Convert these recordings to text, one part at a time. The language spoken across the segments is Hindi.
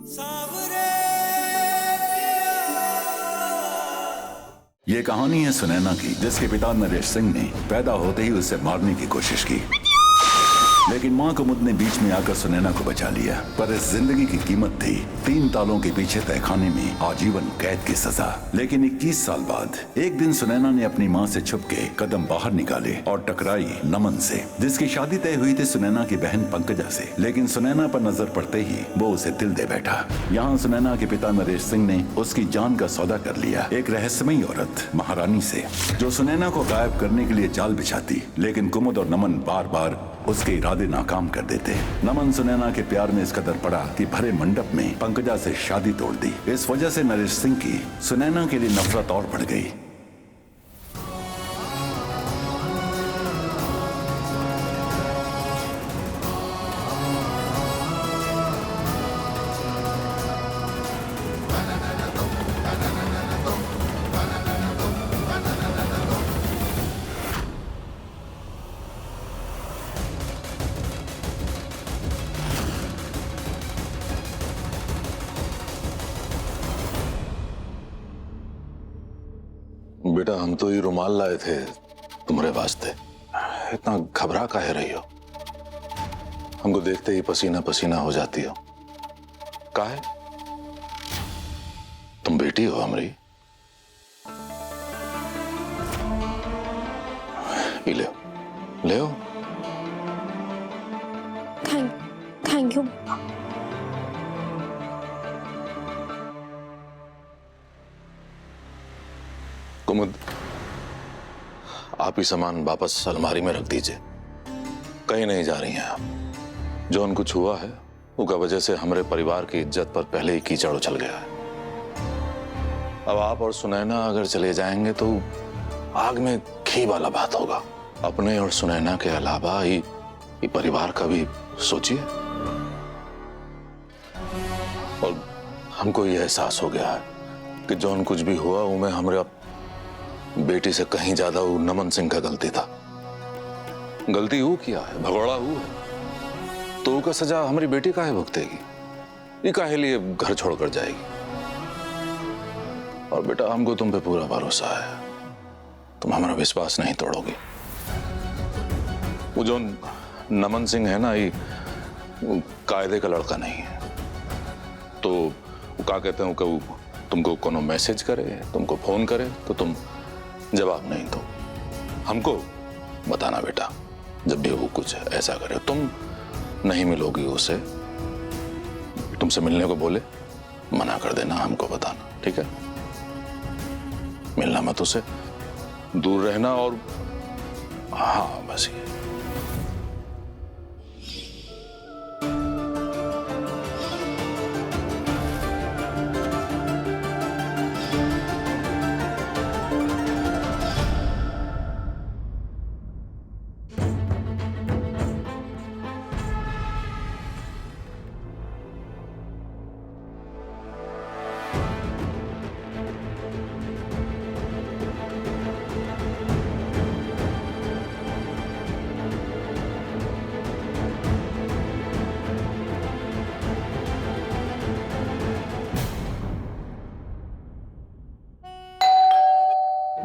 ये कहानी है सुनैना की, जिसके पिता नरेश सिंह ने पैदा होते ही उसे मारने की कोशिश की, लेकिन मां कुमुद ने बीच में आकर सुनैना को बचा लिया। पर इस जिंदगी की कीमत थी 3 तालों के पीछे तहखाने में आजीवन कैद की सजा। लेकिन 21 साल बाद एक दिन सुनैना ने अपनी मां से छुप के कदम बाहर निकाले और टकराई नमन से, जिसकी शादी तय हुई थी सुनैना की बहन पंकजा से। लेकिन सुनैना पर नजर पड़ते ही वो उसे दिल दे बैठा। यहाँ सुनैना के पिता नरेश सिंह ने उसकी जान का सौदा कर लिया, एक रहस्यमयी औरत महारानी से, जो सुनैना को गायब करने के लिए जाल बिछाती। लेकिन कुमुद और नमन बार बार उसके इरादे नाकाम कर देते। नमन सुनैना के प्यार में इस कदर पड़ा कि भरे मंडप में पंकजा से शादी तोड़ दी। इस वजह से नरेश सिंह की सुनैना के लिए नफरत और बढ़ गई। बेटा, हम तो ये रुमाल लाए थे तुम्हारे वास्ते। इतना घबरा काहे रही हो? हमको देखते ही पसीना पसीना हो जाती हो। काहे? तुम बेटी हो हमारी। ले ले हो। Thank you. कुमुद, आप ही सामान वापस अलमारी में रख दीजिए। कहीं नहीं जा रही हैं आप। जो उन कुछ हुआ है उसका वजह से हमारे परिवार की इज्जत पर पहले ही कीचड़ उछल गया है। अब आप और सुनैना अगर चले जाएंगे तो आग में घी वाला बात होगा। अपने और सुनैना के अलावा ये परिवार का भी सोचिए। और हमको ये एहसास हो गया है कि जो कुछ भी हुआ वो में हमारे बेटी से कहीं ज्यादा वो नमन सिंह का गलती था। गलती वो किया है, भगोड़ा वो है, तो उसका सजा हमारी बेटी काहे भुगतेगी? ये काहे लिए घर छोड़कर जाएगी? और बेटा, हमको तुम पे पूरा भरोसा है, तुम हमारा विश्वास नहीं तोड़ोगी। वो जो नमन सिंह है ना, ये कायदे का लड़का नहीं है। तो वो क्या कहते हैं कि तुमको कोनो मैसेज करे, तुमको फोन करे तो तुम जवाब नहीं दो। हमको बताना बेटा, जब भी वो कुछ ऐसा करे। तुम नहीं मिलोगी उसे, तुमसे मिलने को बोले मना कर देना, हमको बताना, ठीक है? मिलना मत उसे, दूर रहना। और हाँ, बस ये।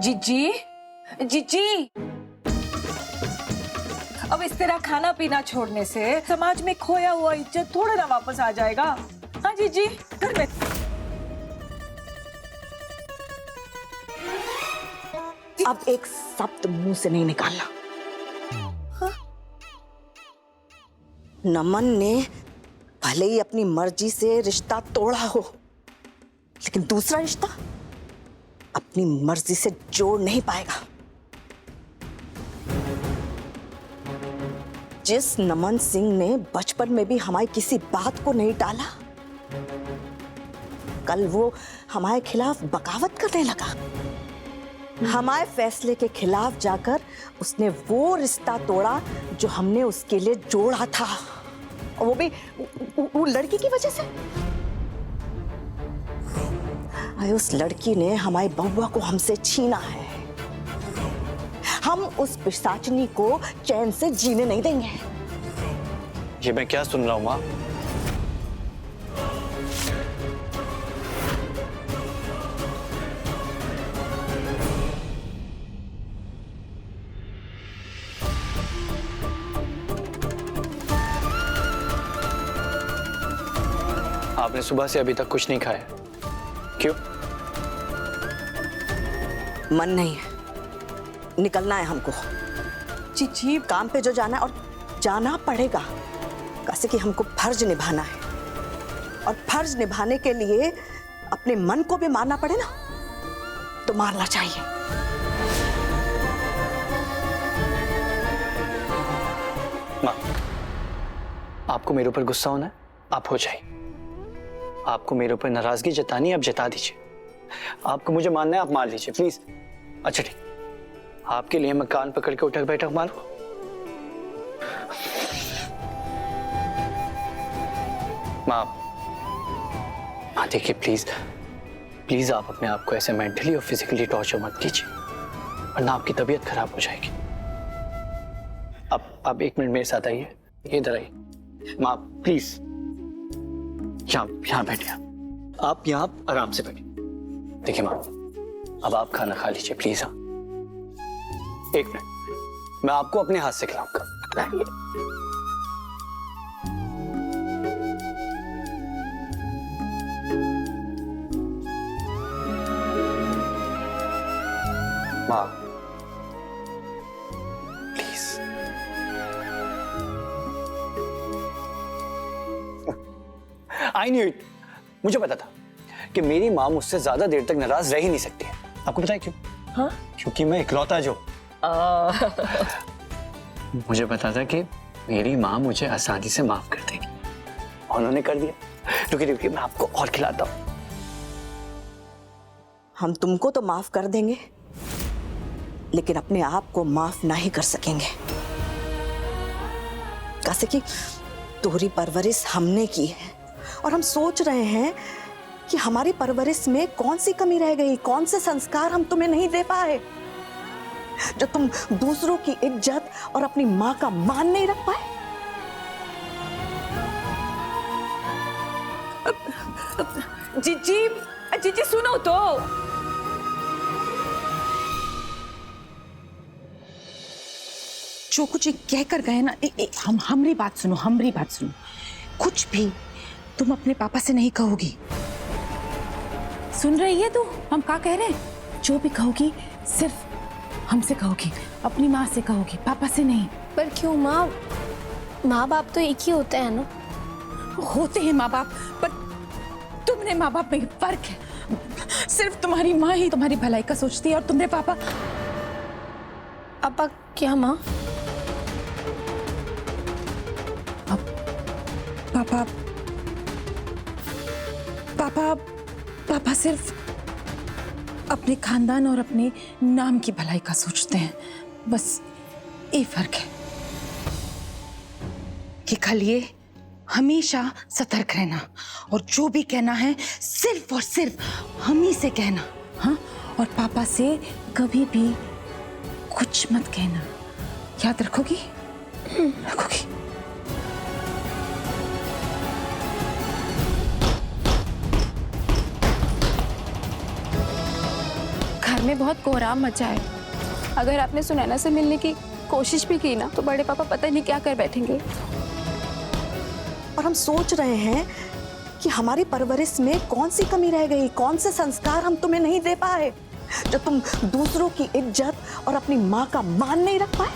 जीजी, जीजी, अब इस तरह खाना पीना छोड़ने से समाज में खोया हुआ इज्जत थोड़ा ना वापस आ जाएगा। हाँ जीजी, घर में। अब एक शब्द मुंह से नहीं निकालना। हाँ? नमन ने भले ही अपनी मर्जी से रिश्ता तोड़ा हो, लेकिन दूसरा रिश्ता अपनी मर्जी से जोड़ नहीं पाएगा। जिस नमन सिंह ने बचपन में भी हमारी किसी बात को नहीं टाला, कल वो हमारे खिलाफ बगावत करने लगा। हमारे फैसले के खिलाफ जाकर उसने वो रिश्ता तोड़ा जो हमने उसके लिए जोड़ा था, और वो भी वो लड़की की वजह से। उस लड़की ने हमारी बउआ को हमसे छीना है। हम उस पिशाचनी को चैन से जीने नहीं देंगे। ये मैं क्या सुन रहा हूं मां? आपने सुबह से अभी तक कुछ नहीं खाया, क्यों? मन नहीं है, निकलना है हमको। जी काम पे जो जाना है और जाना पड़ेगा, कैसे कि हमको फर्ज निभाना है, और फर्ज निभाने के लिए अपने मन को भी मारना पड़े ना, तो मारना चाहिए। माँ, आपको मेरे ऊपर गुस्सा होना है, आप हो जाइए। आपको मेरे ऊपर नाराजगी जतानी है, आप जता दीजिए। आपको मुझे मानना है, आप मान लीजिए प्लीज। अच्छा ठीक, आपके लिए मैं कान पकड़ के उठक बैठक मारूं? माँ देखिए प्लीज प्लीज, आप अपने आप को ऐसे मेंटली और फिजिकली टॉर्चर मत कीजिए, वरना आपकी तबीयत खराब हो जाएगी। आप 1 मिनट मेरे साथ आइए, इधर आइए। माँ प्लीज, यहाँ बैठिए। आप यहाँ आराम से बैठिए। देखिए माँ, अब आप खाना खा लीजिए प्लीज। हाँ 1 मिनट, मैं आपको अपने हाथ से खिलाऊंगा। माँ प्लीज। आई न्यू इट, मुझे पता था कि मेरी माँ मुझसे ज्यादा देर तक नाराज रह ही नहीं सकती है। आपको पता है क्यों? हाँ? क्योंकि मैं इकलौता जो मुझे पता था कि मेरी माँ मुझे आसानी से माफ कर देगी, उन्होंने कर दिया। रुकिए, मैं आपको और खिलाता हूँ। हम तुमको तो माफ कर देंगे, लेकिन अपने आप को माफ नहीं कर सकेंगे, कैसे कि तुम्हारी परवरिश हमने की है, और हम सोच रहे हैं कि हमारी परवरिश में कौन सी कमी रह गई, कौन से संस्कार हम तुम्हें नहीं दे पाए, जो तुम दूसरों की इज्जत और अपनी मां का मान नहीं रख पाए। जीजी सुनो तो। जो कुछ कह कर गए ना, हमारी बात सुनो, हमारी बात सुनो। कुछ भी तुम अपने पापा से नहीं कहोगी। सुन रही है तू, हम क्या कह रहे हैं? जो भी कहोगी सिर्फ हमसे कहोगी, अपनी माँ से कहोगी, पापा से नहीं। पर क्यों माँ? माँ बाप तो एक ही होते हैं ना। होते हैं माँ बाप, पर तुमने माँ बाप में फर्क है। सिर्फ तुम्हारी माँ ही तुम्हारी भलाई का सोचती है, और तुम्हारे पापा। पापा क्या माँ? पापा पापा पापा सिर्फ अपने खानदान और अपने नाम की भलाई का सोचते हैं, बस ये फर्क है। कि कल ये हमेशा सतर्क रहना, और जो भी कहना है सिर्फ और सिर्फ हम ही से कहना। हाँ, और पापा से कभी भी कुछ मत कहना, याद रखोगी? रखोगी? घर में बहुत कोहराम मचा है। अगर आपने सुनैना से मिलने की कोशिश भी की ना, तो बड़े पापा पता नहीं क्या कर बैठेंगे। और हम सोच रहे हैं कि हमारी परवरिश में कौन सी कमी रह गई, कौन से संस्कार हम तुम्हें नहीं दे पाए, जो तुम दूसरों की इज्जत और अपनी माँ का मान नहीं रख पाए।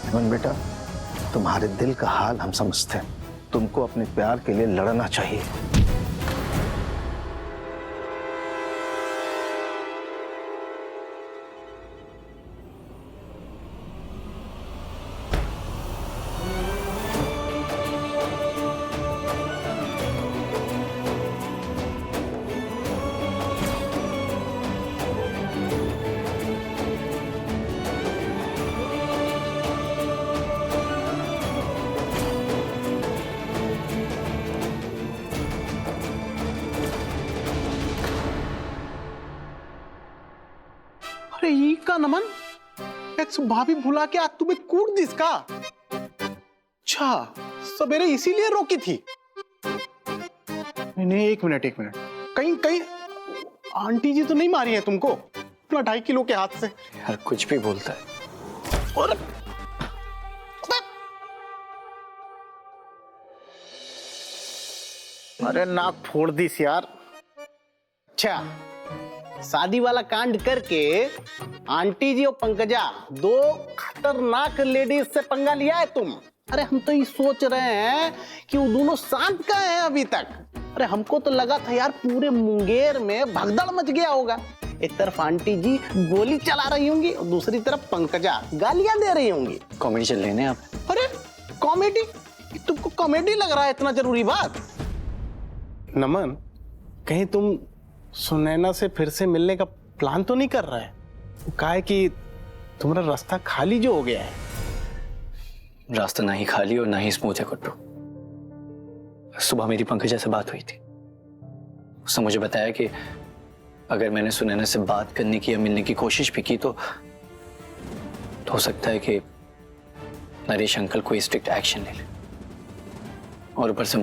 हेमन बेटा, तुम्हारे दिल का हाल हम समझते हैं। तुमको अपने प्यार के लिए लड़ना चाहिए। अरे ई का नमन, एक भाभी भुला के आज तुम्हें कूट दिस का? अच्छा, सवेरे इसीलिए रोकी थी। नहीं, एक मिनट, कहीं कहीं आंटी जी तो नहीं मारी है तुमको अपना 2.5 किलो के हाथ से? यार कुछ भी बोलता है। और अरे नाक फोड़ दीस यार। अच्छा, शादी वाला कांड करके आंटी जी और पंकजा दो खतरनाक लेडीज से पंगा लिया है तुम। अरे हम तो ये सोच रहे हैं कि वो दोनों शांत कहाँ हैं अभी तक। अरे हमको तो लगा था यार पूरे मुंगेर में भगदड़ मच गया होगा। एक तरफ आंटी जी गोली चला रही होंगी और दूसरी तरफ पंकजा गालियां दे रही होंगी। कॉमेडी चल रही है आप? अरे कॉमेडी? तुमको कॉमेडी लग रहा है इतना जरूरी बात? नमन, कहीं तुम सुनैना से फिर से मिलने का प्लान तो नहीं कर रहा है? वो कहा है कि तुम्हारा रास्ता खाली जो हो गया है। रास्ता ना ही खाली और ना ही स्मूथ है कुट्टू। सुबह मेरी पंकजा से बात हुई थी। उसने मुझे बताया कि अगर मैंने सुनैना से बात करने की या मिलने की कोशिश भी की तो हो सकता है कि नरेश अंकल कोई स्ट्रिक्ट एक्शन ले ले। और ऊपर से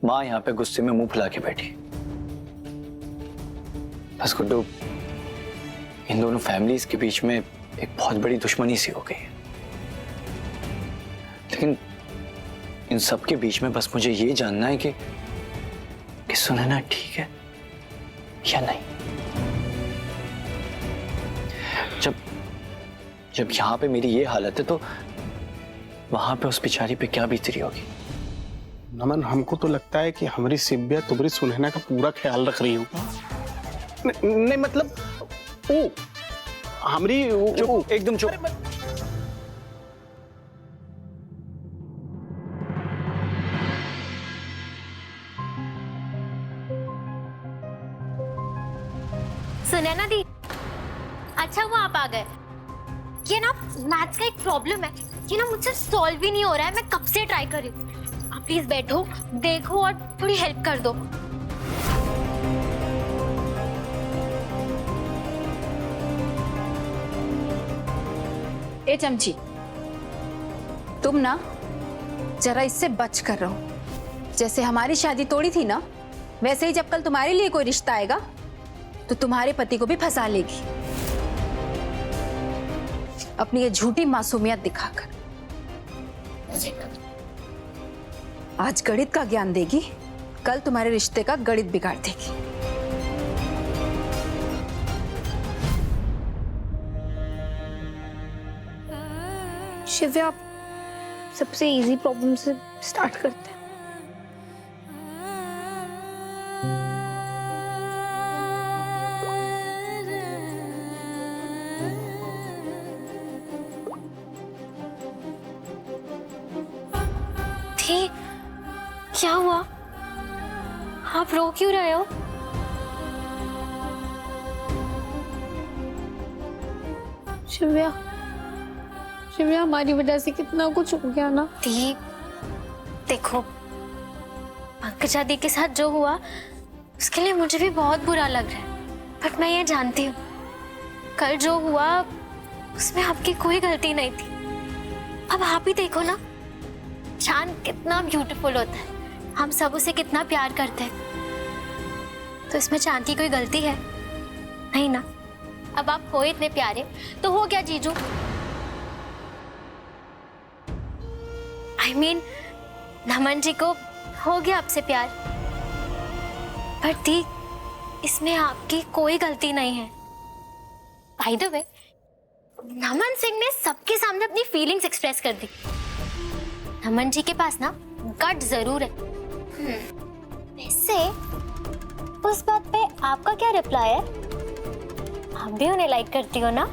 माँ यहाँ पे गुस्से में मुंह फुला के बैठी। बस गुड्डू, इन दोनों फैमिलीज के बीच में एक बहुत बड़ी दुश्मनी सी हो गई है। लेकिन इन सब के बीच में बस मुझे ये जानना है कि सुनैना ठीक है या नहीं। जब यहां पे मेरी ये हालत है तो वहां पे उस बेचारी पे क्या बीत रही होगी। नमन, हमको तो लगता है कि हमारी सिब्बिया तुम्हारी सुनैना का पूरा ख्याल रख रही हो। नहीं मतलब ओ हमारी चुप, एकदम चुप। सुनैना दी, अच्छा वो आप आ गए। ये ना मैथ्स का एक प्रॉब्लम है, ये ना मुझसे सॉल्व ही नहीं हो रहा है। मैं कब से ट्राई कर रही हूँ। आप प्लीज बैठो, देखो और थोड़ी हेल्प कर दो। ए चमची, तुम ना जरा इससे बच कर रहो। जैसे हमारी शादी तोड़ी थी ना, वैसे ही जब कल तुम्हारे लिए कोई रिश्ता आएगा तो तुम्हारे पति को भी फंसा लेगी, अपनी ये झूठी मासूमियत दिखाकर। आज गणित का ज्ञान देगी, कल तुम्हारे रिश्ते का गणित बिगाड़ देगी। शिव्या, सबसे इजी प्रॉब्लम से स्टार्ट करते हैं। क्या हुआ? आप रो क्यों रहे हो? शिव्या, हमारी वजह से कितना कुछ हो गया ना। दी, देखो पंकजा दी के साथ जो हुआ उसके लिए मुझे भी बहुत बुरा लग रहा है, बट मैं ये जानती हूँ कल जो हुआ उसमें आपकी कोई गलती नहीं थी। अब आप ही देखो ना, चांद कितना ब्यूटीफुल होता है, हम सब उसे कितना प्यार करते हैं, तो इसमें चांद की कोई गलती है नहीं ना। अब आप हो इतने प्यारे तो हो गया जीजू। I mean, नमन जी को हो गया आपसे प्यार, पर दी इसमें आपकी कोई गलती नहीं है। By the way, नमन सिंह ने सबके सामने अपनी फीलिंग्स एक्सप्रेस कर दी। नमन जी के पास ना गट जरूर है। वैसे उस बात पे आपका क्या रिप्लाई है? आप भी उन्हें लाइक करती हो ना?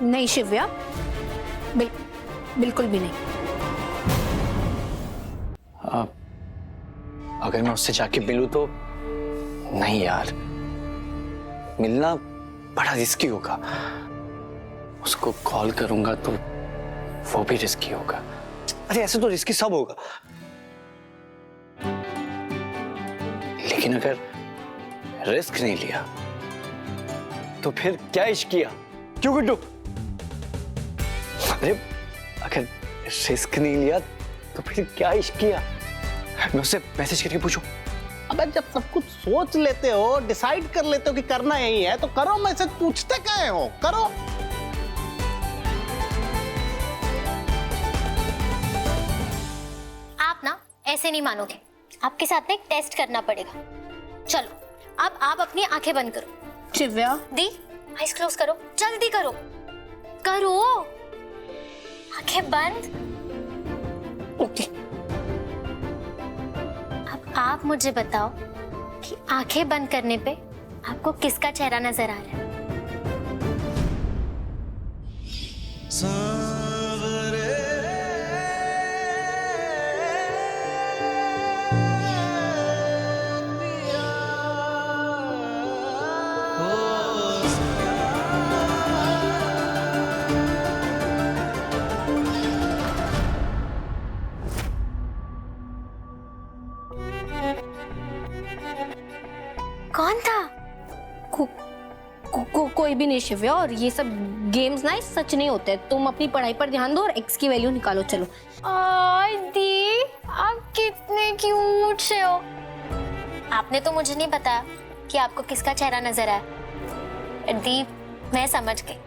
नहीं शिव्या, बिल्कुल भी नहीं। अगर मैं उससे जाके मिलूं तो नहीं यार, मिलना बड़ा रिस्की होगा। उसको कॉल करूंगा तो वो भी रिस्की होगा। अरे ऐसे तो रिस्की सब होगा, लेकिन अगर रिस्क नहीं लिया तो फिर क्या इश्क किया? क्यों गुड्डू? अरे अगर रिस्क नहीं लिया तो फिर क्या इश्क किया? मैं उससे मैसेज करके पूछूं। अबे जब सब कुछ सोच लेते हो, डिसाइड कर लेते हो कि करना यही है, तो करो। मैसेज पूछते काहे हो? करो। ऐसे नहीं मानोगे, आपके साथ में एक टेस्ट करना पड़ेगा। चलो अब आप अपनी आंखें बंद करो। दिव्या, दी आइज क्लोज करो, जल्दी करो करो, आंखें बंद। ओके। अब आप मुझे बताओ कि आंखें बंद करने पे आपको किसका चेहरा नजर आ रहा है? कौन था? कोई भी नहीं शिव्या, और ये सब गेम्स ना सच नहीं होते। तुम अपनी पढ़ाई पर ध्यान दो और एक्स की वैल्यू निकालो। चलो। दी आप कितने क्यूट से हो। आपने तो मुझे नहीं बताया कि आपको किसका चेहरा नजर आया। दी मैं समझ गई,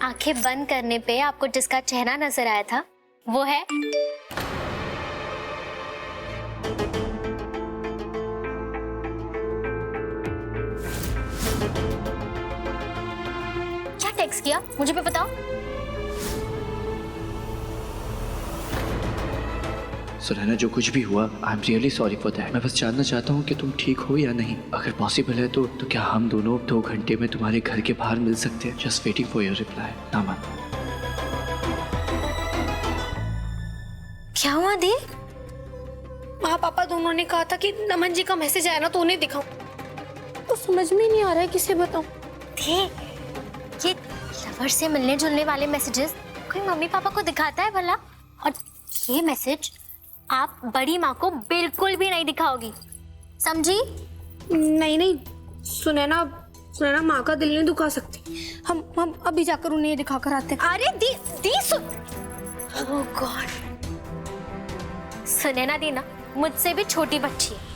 आंखें बंद करने पे आपको जिसका चेहरा नजर आया था वो है क्या टेक्स्ट किया मुझे भी बताओ। सुनैना, जो कुछ भी हुआ I am really sorry for that. मैं बस जानना चाहता हूँ कि तुम ठीक हो या नहीं। अगर पॉसिबल है तो क्या हम दोनों 2 घंटे में तुम्हारे घर के बाहर मिल सकते हैं? Just waiting for your reply. Naman. क्या हुआ दी? माँ पापा दोनों ने कहा था कि नमन जी का मैसेज आया ना तो उन्हें दिखाऊं, तो समझ में नहीं आ रहा है किसे बताऊं। ये लवर से मिलने जुलने वाले मैसेजेस कोई मम्मी पापा को दिखाता है भला? और ये मैसेज आप बड़ी माँ को बिल्कुल भी नहीं दिखाओगी, समझी? नहीं, सुनैना माँ का दिल नहीं दुखा सकती। हम अभी जाकर उन्हें दिखा कर आते हैं। अरे दी सुन। ओह गॉड, सुनैना दी ना मुझसे भी छोटी बच्ची है।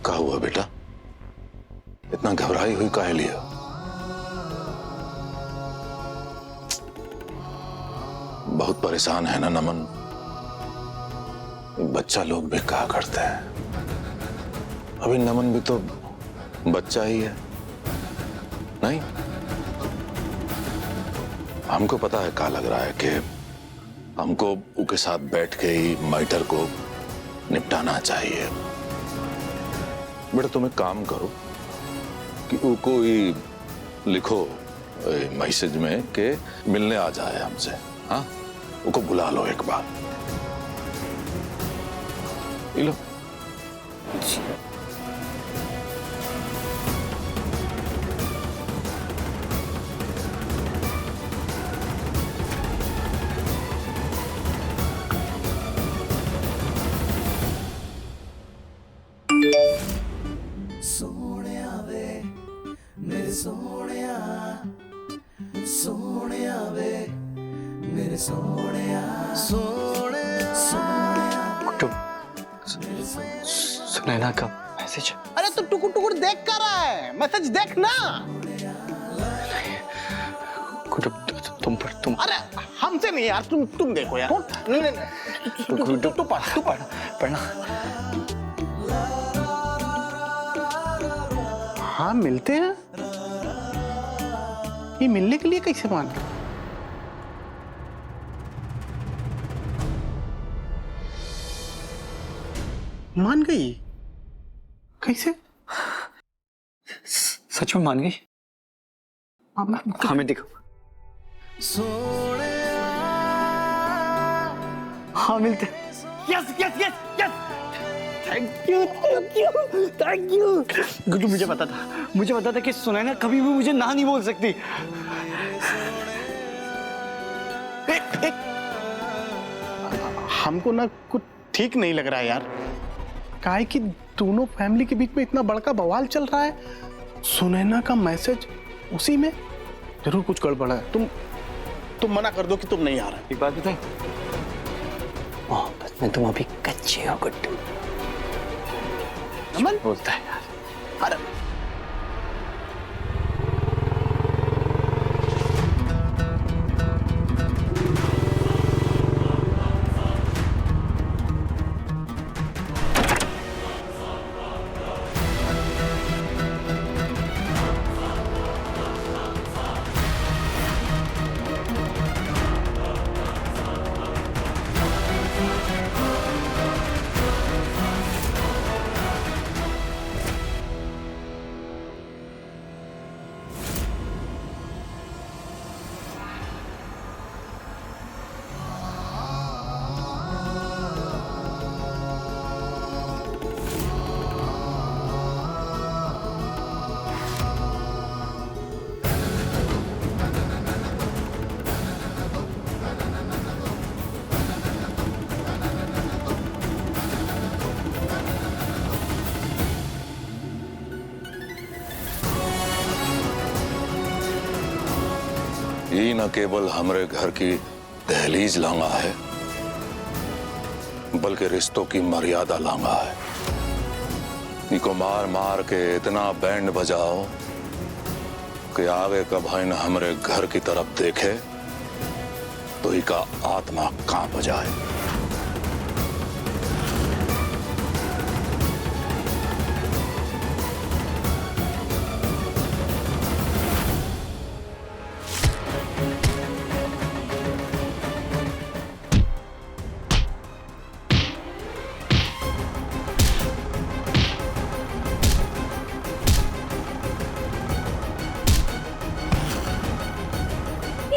क्या हुआ बेटा, इतना घबराई हुई काहे लिए? बहुत परेशान है ना नमन? बच्चा लोग भी कहा करते हैं, अभी नमन भी तो बच्चा ही है नहीं? हमको पता है क्या लग रहा है कि हमको उनके साथ बैठ के ही मैटर को निपटाना चाहिए। बेटा तुम एक काम करो कि उनको ही लिखो मैसेज में कि मिलने आ जाए हमसे। हाँ, उनको बुला लो एक बार। लो सुनैना का मैसेज। अरे तू टुकुर टुकुर देख कर रहा है, मैसेज देख ना। तुम अरे हमसे नहीं यार, तुम देखो यार। नहीं, तू पढ़ना। हाँ मिलते हैं, ये मिलने के लिए कैसे मान गई? कैसे? सच में मान गई? हमें दिखो। हाँ मिलते। Yes yes yes yes, thank you. Guddu, मुझे पता था कि सुनैना कभी भी मुझे ना नहीं बोल सकती। हमको ना कुछ ठीक नहीं लग रहा है यार। काहे कि दोनों फैमिली के बीच में इतना बड़का बवाल चल रहा है, सुनैना का मैसेज उसी में, जरूर कुछ गड़बड़ है। तुम मना कर दो कि तुम नहीं आ रहे। एक बात बताएं, मोहब्बत में तुम अभी कच्चे हो गुड्डू। नमन बोलता है यार। अरे ये न केवल हमारे घर की दहलीज लांगा है, बल्कि रिश्तों की मर्यादा लांगा है। इनको मार मार के इतना बैंड बजाओ कि आगे कब भाई न हमारे घर की तरफ देखे तो इनका आत्मा कांप जाए।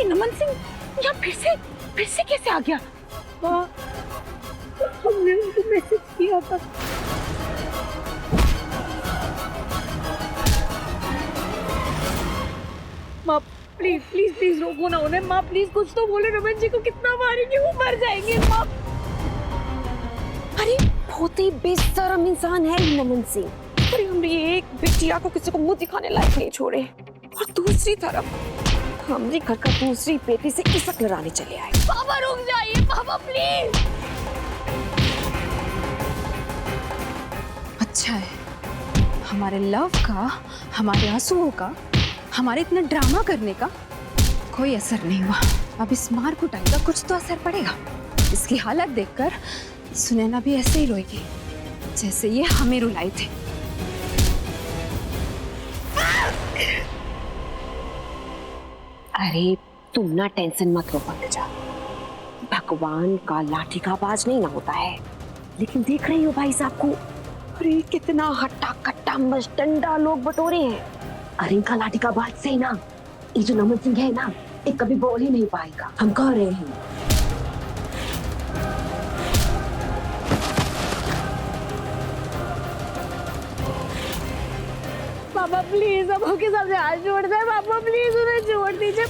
नमन सिंह यहाँ फिर से कैसे आ गया? हमने उनको मैसेज किया था। माँ प्लीज प्लीज प्लीज रोको ना उन्हें। माँ प्लीज कुछ तो बोले, नमन जी को कितना मारेंगे, वो मर जाएंगे। माँ अरे बहुत ही बेशरम इंसान है ये नमन सिंह। अरे हमने एक बिटिया को किसी को मुंह दिखाने लायक नहीं छोड़े, और दूसरी तरफ हमने घर का दूसरी बेटी से इज्जत लड़ाने चले आए। पापा रुक जाइए, पापा प्लीज। अच्छा है, हमारे लव का, हमारे आंसुओं का, हमारे इतना ड्रामा करने का कोई असर नहीं हुआ। अब इस मार कुटाई का कुछ तो असर पड़ेगा। इसकी हालत देखकर सुनैना भी ऐसे ही रोएगी जैसे ये हमें रुलाए थे। अरे तुम ना टेंशन मत लो पंकजा, भगवान का लाठी का बाज नहीं ना होता है। लेकिन देख रही हो भाई साहब को, अरे कितना हट्टा कट्टा मस्टंडा लोग बटोरे हैं। अरे इनका लाठी का बाज से ना ये जो नमन सिंह है ना, ये कभी बोल ही नहीं पाएगा। हम कह रहे हैं। पापा प्लीज अब के सामने हाथ जोड़ दे। पापा प्लीज उन्हें छोड़ दीजिए।